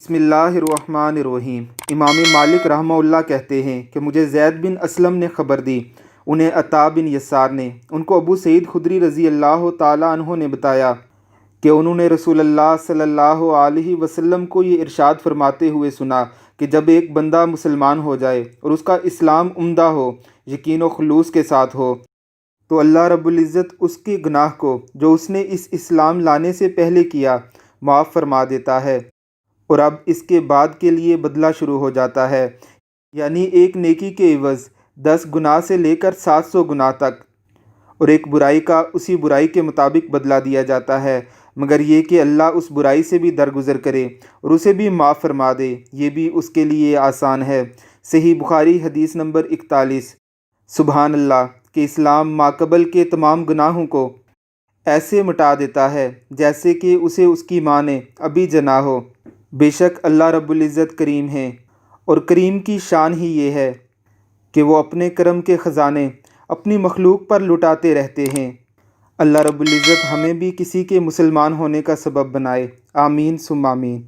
بسم اللہ الرحمن الرحیم۔ امام مالک رحمہ اللہ کہتے ہیں کہ مجھے زید بن اسلم نے خبر دی، انہیں عطا بن یسار نے، ان کو ابو سعید خدری رضی اللہ تعالیٰ عنہ نے بتایا کہ انہوں نے رسول اللہ صلی اللہ علیہ وسلم کو یہ ارشاد فرماتے ہوئے سنا کہ جب ایک بندہ مسلمان ہو جائے اور اس کا اسلام عمدہ ہو، یقین و خلوص کے ساتھ ہو، تو اللہ رب العزت اس کے گناہ کو جو اس نے اس اسلام لانے سے پہلے کیا معاف فرما دیتا ہے، اور اب اس کے بعد کے لیے بدلہ شروع ہو جاتا ہے، یعنی ایک نیکی کے عوض 10 گناہ سے لے کر 700 گناہ تک، اور ایک برائی کا اسی برائی کے مطابق بدلہ دیا جاتا ہے، مگر یہ کہ اللہ اس برائی سے بھی درگزر کرے اور اسے بھی معاف فرما دے، یہ بھی اس کے لیے آسان ہے۔ صحیح بخاری حدیث نمبر 41۔ سبحان اللہ کہ اسلام ماقبل کے تمام گناہوں کو ایسے مٹا دیتا ہے جیسے کہ اسے اس کی ماں نے ابھی جنا ہو۔ بے شک اللہ رب العزت کریم ہیں، اور کریم کی شان ہی یہ ہے کہ وہ اپنے کرم کے خزانے اپنی مخلوق پر لٹاتے رہتے ہیں۔ اللہ رب العزت ہمیں بھی کسی کے مسلمان ہونے کا سبب بنائے، آمین ثم آمین۔